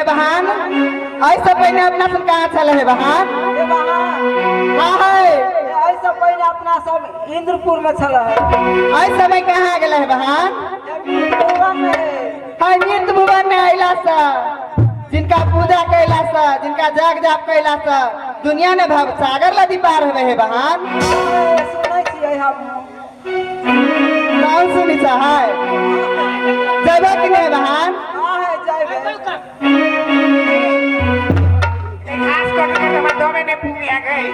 बहन ऐसा पहले अपना सब कहाँ चले है बहन? ए बहन हाँ है ऐसा पहले अपना सब इंद्रपुर में चला है। ऐसा में कहाँ गए है बहन? इंद्रपुर में हाँ नित्य भुवन में अला सा जिनका पूजा कैला सा जिनका जाग जाप कैला सा दुनिया में भव सागर नदी पार हुए है बहन। सुनै छियै हम कौन सुनी सा है जब कि नहीं बहन? हाँ है जाइबे खास करके तो मैं 2 महीने पूरी आ गई।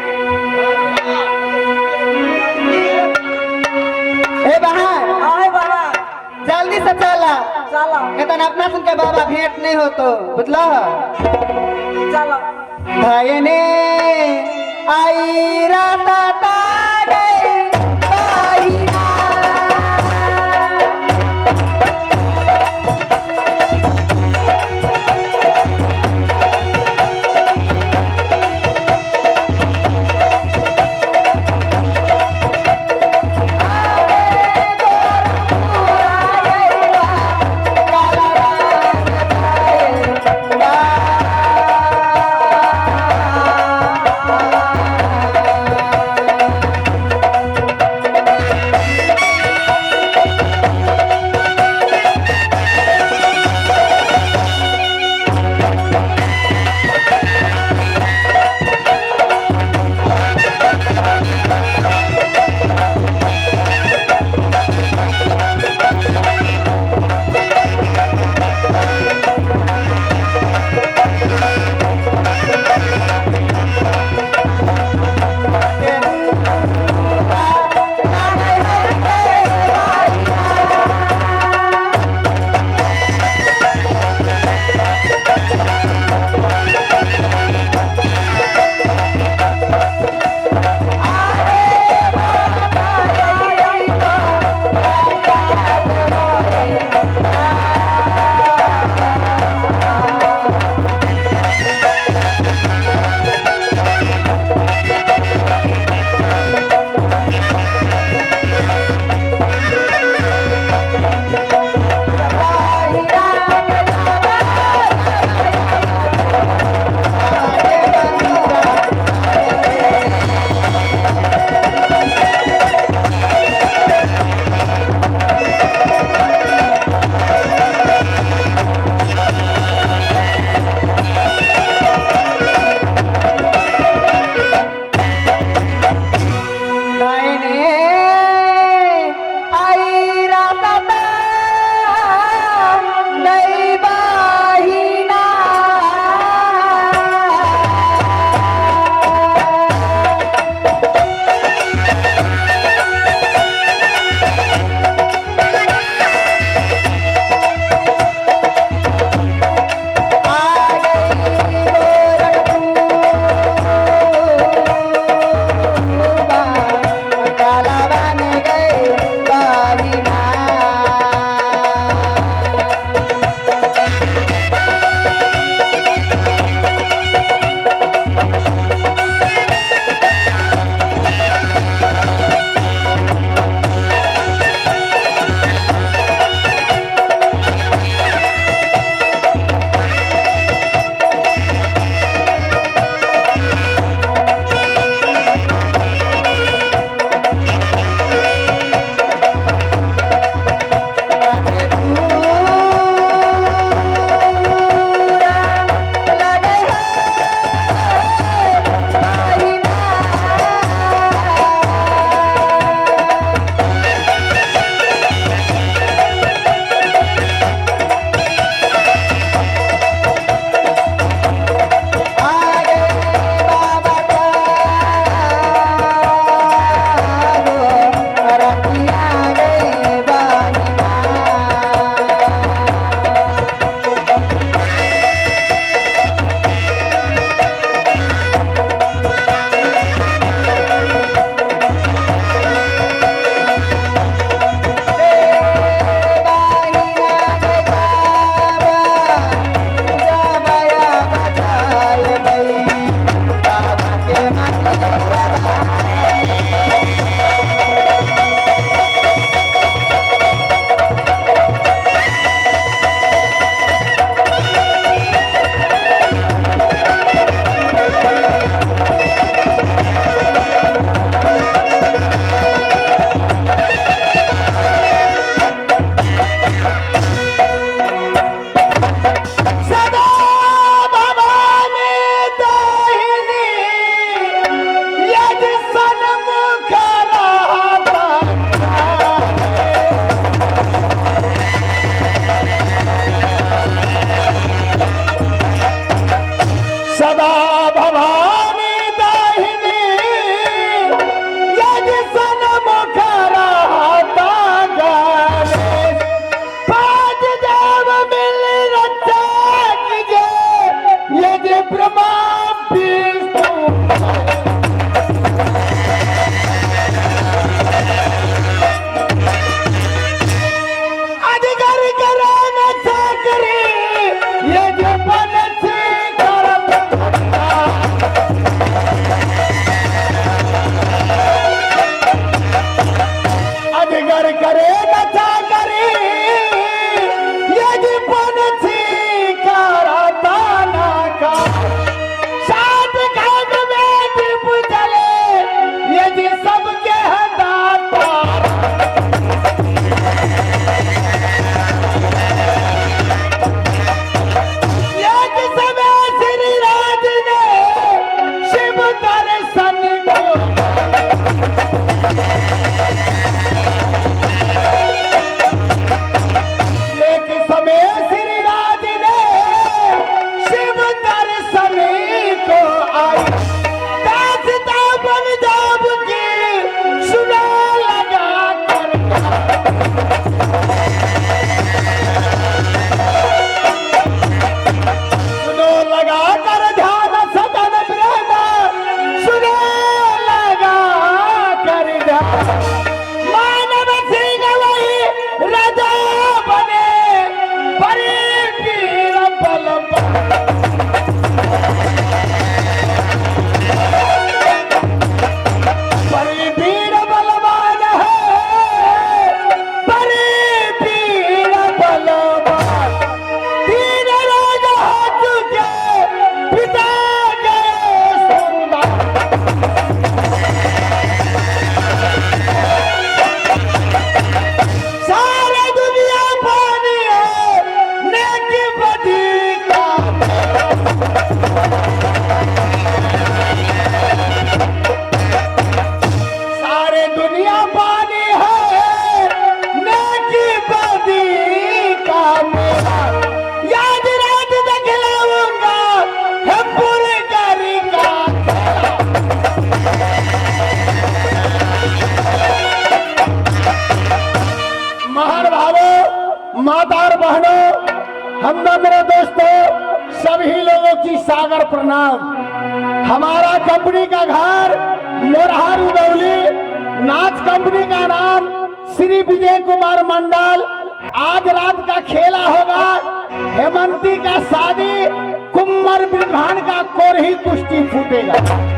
हे बहन हाँ है बहन जल्दी से चला चला इतना अपना सुन के बाबा भेंट नहीं हो तो बुझला चला भयने आई राता तारे बाईना। हम मेरे दोस्तों सभी लोगों की सागर प्रणाम। हमारा कंपनी का घर मोरहा रुदौली, नाच कंपनी का नाम श्री विजय कुमार मंडल। आज रात का खेला होगा हेमंती का शादी, कुम्मर बिरभान का कोरही कुश्ती फूटेगा।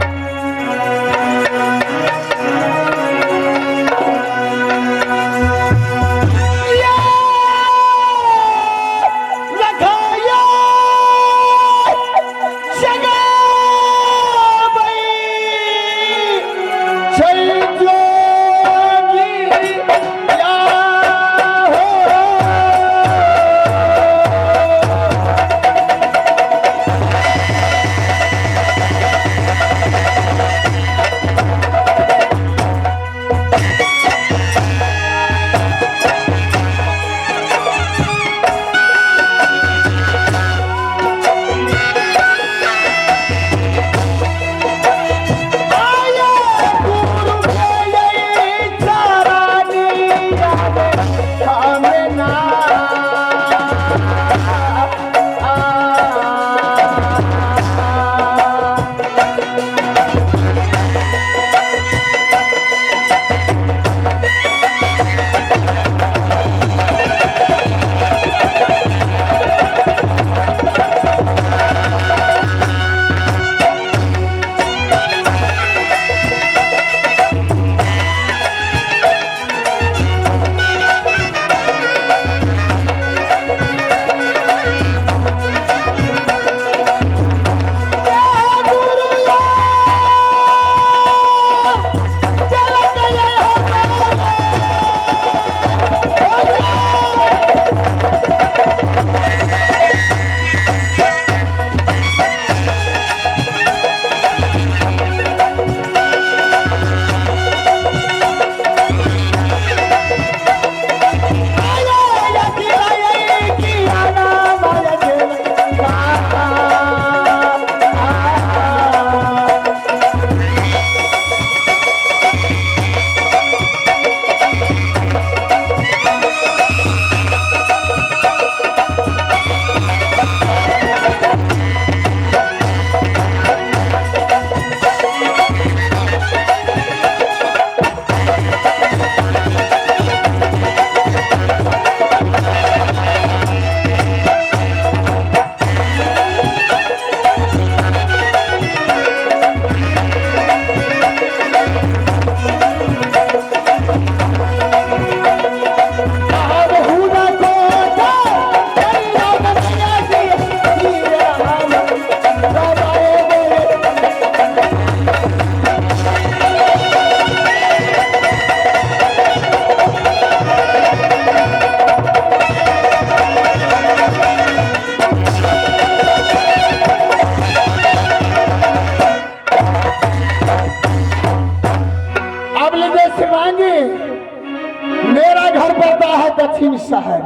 दक्षिण शहर।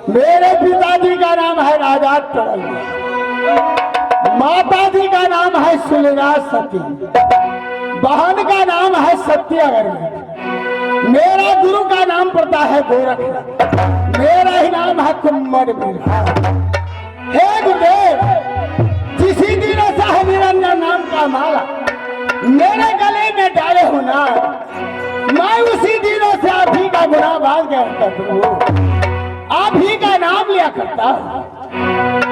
मेरे पिताजी का नाम है राजा टोल, माता जी का नाम है सुलेना सती, बहन का नाम है सत्याग्रह, मेरा गुरु का नाम पड़ता है गोरखनाथ, मेरा ही नाम है कुम्मर बिरभान। हे गुरुदेव, जिसी दिन साहब निरंजन नाम का माला मेरे गले में डाले हो ना, मैं उसी दिनों से आप ही का गुनाह बांध गया प्रभु, आप ही का नाम लिया करता।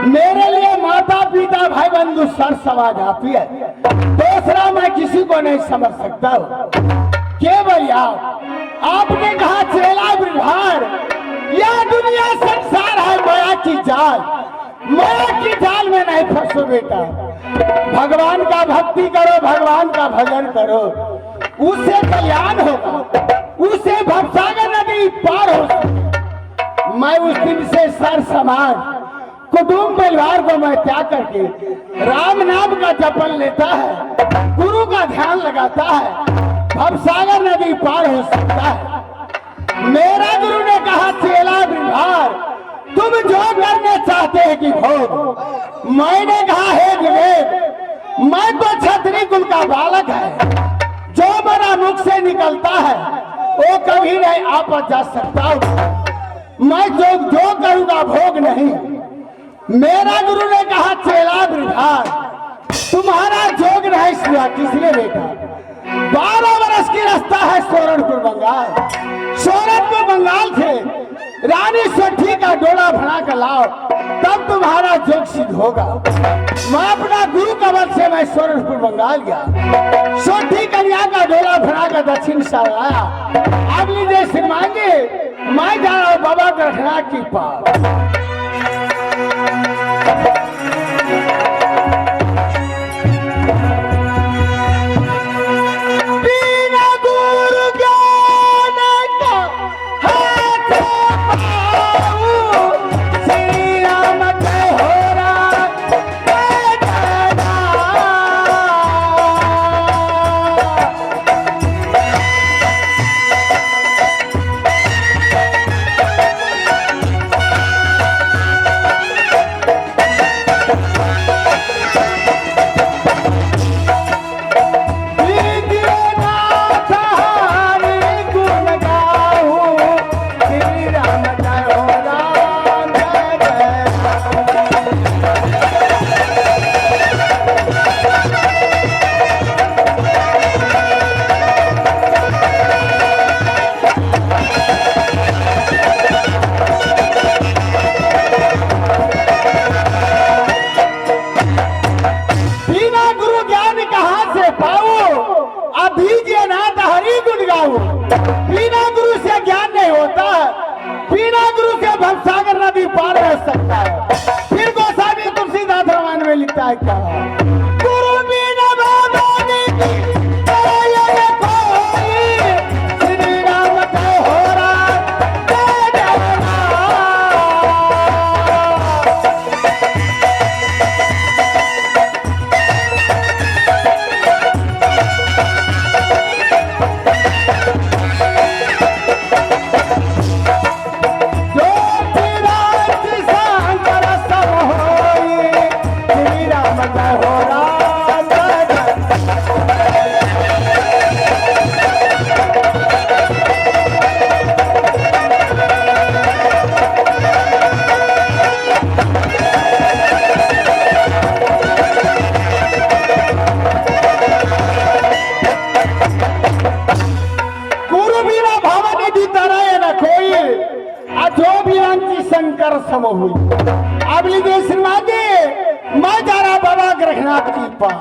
मेरे लिए माता पिता भाई बंधु सर समाज आप ही है, दूसरा मैं किसी को नहीं समझ सकता हूँ। केवल आपने कहा चेला बिरभान, यह दुनिया संसार है माया की जाल, माया की जाल में नहीं फंसो बेटा। भगवान का भक्ति करो, भगवान का भजन करो, उससे कल्याण होगा, उससे भवसागर नदी पार हो सकती। मैं उस दिन से सर समाज कुटुंब परिवार को मैं त्याग करके राम नाम का जपन लेता है, गुरु का ध्यान लगाता है, भवसागर नदी पार हो सकता है। मेरा गुरु ने कहा चेला बिरभान, तुम जो करना चाहते हैं कि भोग। मैंने कहा है विवेक, मैं तो क्षत्रिय कुल का बालक है, जो मेरा मुख से निकलता है वो कभी नहीं आप जा सकता। मैं जो करूंगा भोग नहीं। मेरा गुरु ने कहा चेला बिरधार तुम्हारा जोग नहीं सुना किसने बेटा। 12 वर्ष की रास्ता है सोरठपुर बंगाल। सोरठपुर बंगाल से रानी सोठी का डोला भरा कर लाओ तब तुम्हारा जोग सिद्ध होगा। मैं अपना गुरु का बल से मैं सोरठपुर बंगाल गया। सोठी कन्या का डोला भरा कर दक्षिण से आया। अब लीजिए श्रीमांगे मैं जा रहा हूँ बाबा गढ़नाथ की पास। बिना गुरु से ज्ञान नहीं होता। बिना गुरु से भवसागर नदी पार रह सकता है। फिर गोस्वामी तुलसीदास रामायण में लिखता है क्या गुरु बिना भवानी श्री राम का हो रहा। शंकर सम हुई। अब लीजिए श्रीमादी मैं जा रहा बाबा गृहनाथ की पास।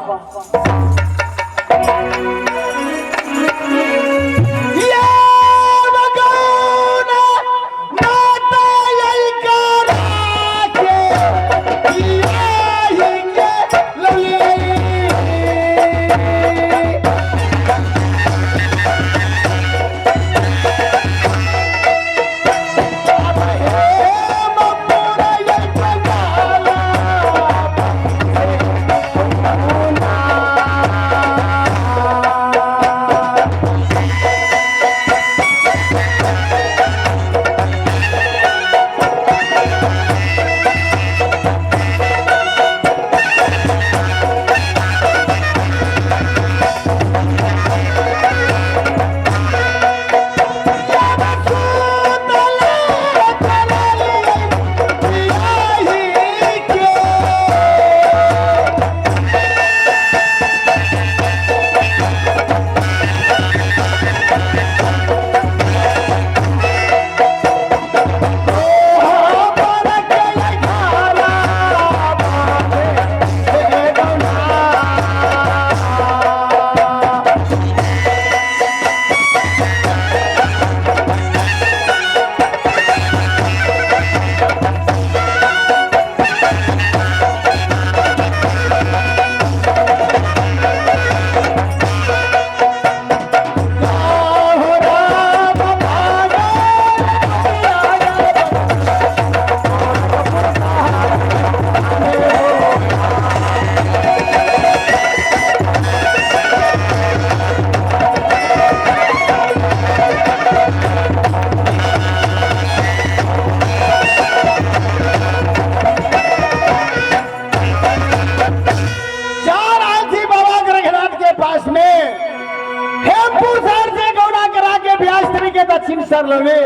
दक्षिण सर लगे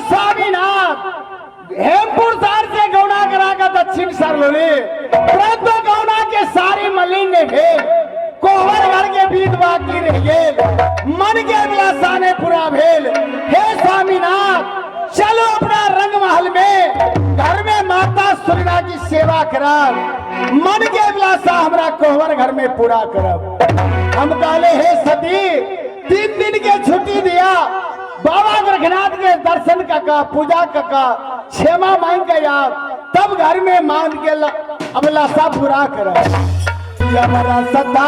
स्वामी दक्षिण सरलोली परंतु गौना के सारी मलिन ने भेल कोहर घर के बीत बाकी रह गेल मन के अभिलाषा ने पूरा भेल। हे स्वामीनाथ चलो अपना रंग महल में घर में माता सुरना की सेवा करब मन के अभिलाषा हमरा कोहर घर में पूरा करब। हम कहले हे सती 3 दिन के छुट्टी दिया बाबा गोरखनाथ के दर्शन का पूजा का क्षमा मांग के आप तब घर में मान के अभिलाषा पूरा करब। यमरा सदा